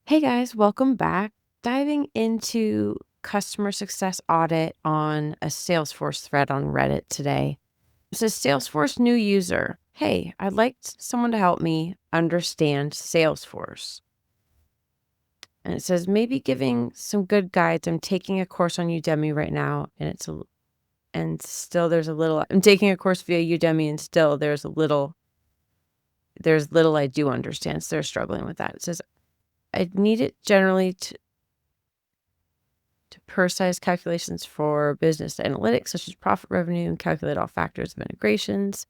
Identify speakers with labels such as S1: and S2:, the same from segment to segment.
S1: Hey guys, welcome back. Diving into Customer Success Audit on a Salesforce thread on Reddit today. It says Salesforce new user. Hey, I'd like someone to help me understand Salesforce. And it says maybe giving some good guides. I'm taking a course on Udemy right now, and still there's a little. I'm taking a course via Udemy, and still there's little I do understand. So they're struggling with that. It says I need it generally to personalize calculations for business analytics, such as profit revenue, and calculate all factors of integrations.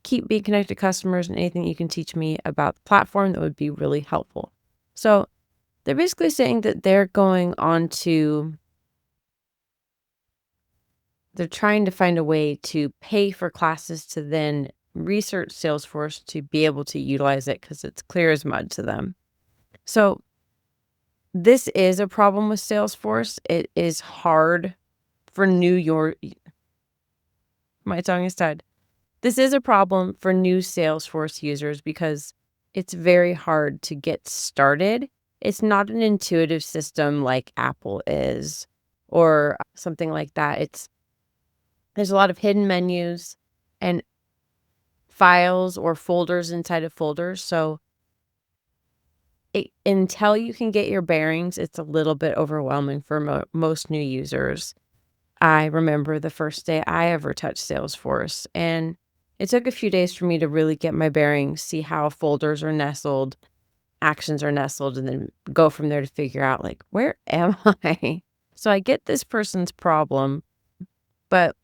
S1: Keep being connected to customers and anything you can teach me about the platform that would be really helpful. So they're basically saying that they're trying to find a way to pay for classes to then research Salesforce to be able to utilize it because it's clear as mud to them. So this is a problem with Salesforce. It is hard for my tongue is tied. This is a problem for new Salesforce users because it's very hard to get started. It's not an intuitive system like Apple is or something like that. There's a lot of hidden menus and files or folders inside of folders. So until you can get your bearings, it's a little bit overwhelming for most new users. I remember the first day I ever touched Salesforce, and it took a few days for me to really get my bearings, see how folders are nestled, actions are nestled, and then go from there to figure out, like, where am I? So I get this person's problem, but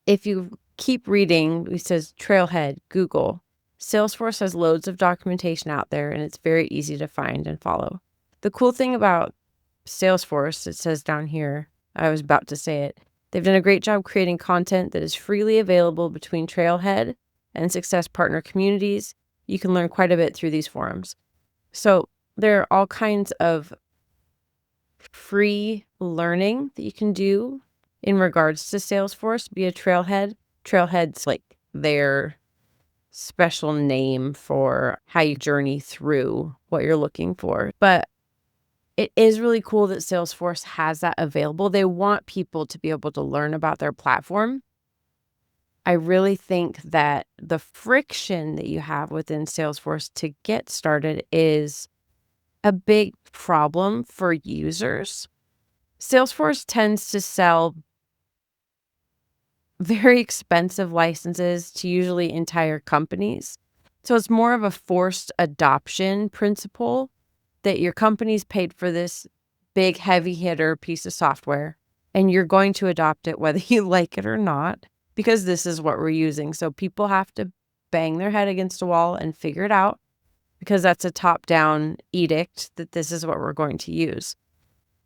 S1: if you keep reading, it says Trailhead, Google. Salesforce has loads of documentation out there, and it's very easy to find and follow. The cool thing about Salesforce, it says down here, I was about to say it, they've done a great job creating content that is freely available between Trailhead and Success Partner communities. You can learn quite a bit through these forums. So there are all kinds of free learning that you can do in regards to Salesforce via Trailhead. Trailhead's like their special name for how you journey through what you're looking for. But it is really cool that Salesforce has that available. They want people to be able to learn about their platform. I really think that the friction that you have within Salesforce to get started is a big problem for users. Salesforce tends to sell very expensive licenses to usually entire companies. So it's more of a forced adoption principle that your company's paid for this big heavy hitter piece of software and you're going to adopt it whether you like it or not because this is what we're using. So people have to bang their head against a wall and figure it out because that's a top-down edict that this is what we're going to use.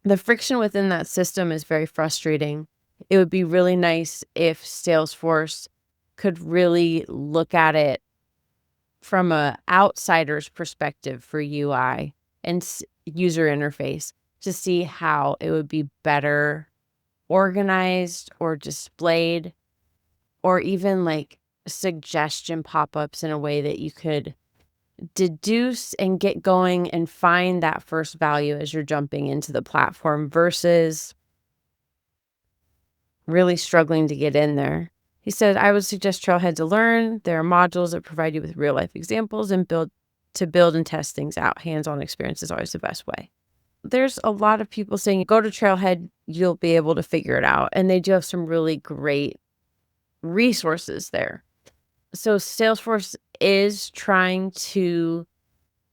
S1: The friction within that system is very frustrating. It would be really nice if Salesforce could really look at it from a outsider's perspective for UI and user interface to see how it would be better organized or displayed, or even like suggestion pop-ups in a way that you could deduce and get going and find that first value as you're jumping into the platform versus really struggling to get in there. He said, I would suggest Trailhead to learn. There are modules that provide you with real life examples and build and test things out. Hands-on experience is always the best way. There's a lot of people saying, go to Trailhead, you'll be able to figure it out. And they do have some really great resources there. So Salesforce is trying to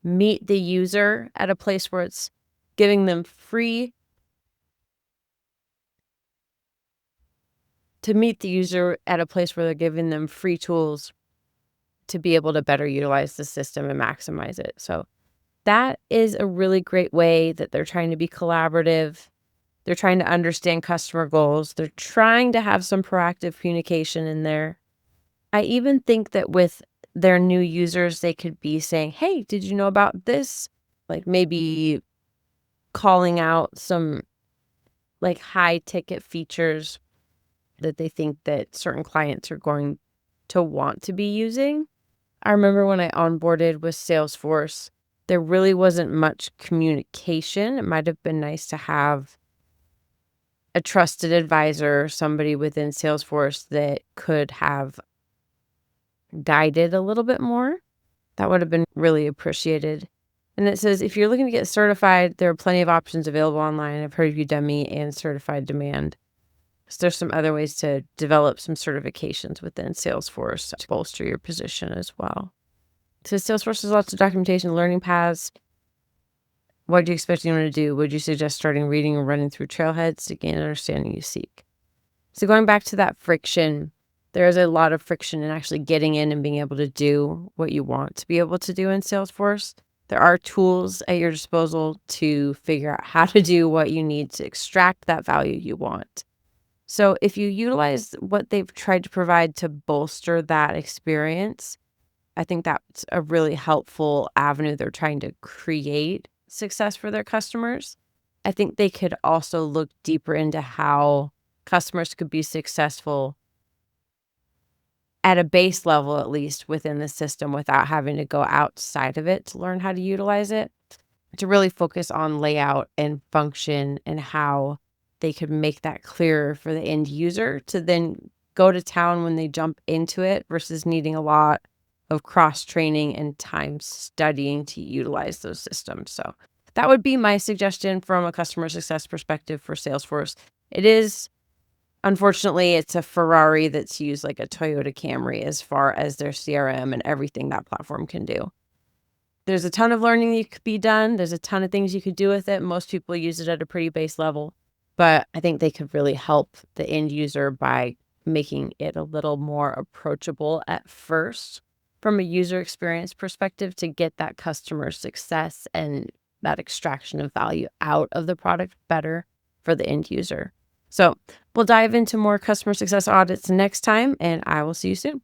S1: meet the user at a place where it's giving them free tools to be able to better utilize the system and maximize it. So that is a really great way that they're trying to be collaborative. They're trying to understand customer goals. They're trying to have some proactive communication in there. I even think that with their new users, they could be saying, hey, did you know about this? Like maybe calling out some like high ticket features that they think that certain clients are going to want to be using. I remember when I onboarded with Salesforce, there really wasn't much communication. It might have been nice to have a trusted advisor, somebody within Salesforce that could have guided a little bit more. That would have been really appreciated. And it says, if you're looking to get certified, there are plenty of options available online. I've heard of Udemy and Certified Demand. So there's some other ways to develop some certifications within Salesforce to bolster your position as well. So Salesforce has lots of documentation, learning paths. What do you expect you want to do? Would you suggest starting reading or running through Trailheads to gain understanding you seek? So going back to that friction, there is a lot of friction in actually getting in and being able to do what you want to be able to do in Salesforce. There are tools at your disposal to figure out how to do what you need to extract that value you want. So if you utilize what they've tried to provide to bolster that experience, I think that's a really helpful avenue they're trying to create success for their customers. I think they could also look deeper into how customers could be successful at a base level, at least within the system, without having to go outside of it to learn how to utilize it, to really focus on layout and function and how they could make that clearer for the end user to then go to town when they jump into it versus needing a lot of cross training and time studying to utilize those systems. So that would be my suggestion from a customer success perspective for Salesforce. It is, unfortunately, it's a Ferrari that's used like a Toyota Camry as far as their CRM and everything that platform can do. There's a ton of learning that could be done. There's a ton of things you could do with it. Most people use it at a pretty base level, but I think they could really help the end user by making it a little more approachable at first from a user experience perspective to get that customer success and that extraction of value out of the product better for the end user. So we'll dive into more customer success audits next time, and I will see you soon.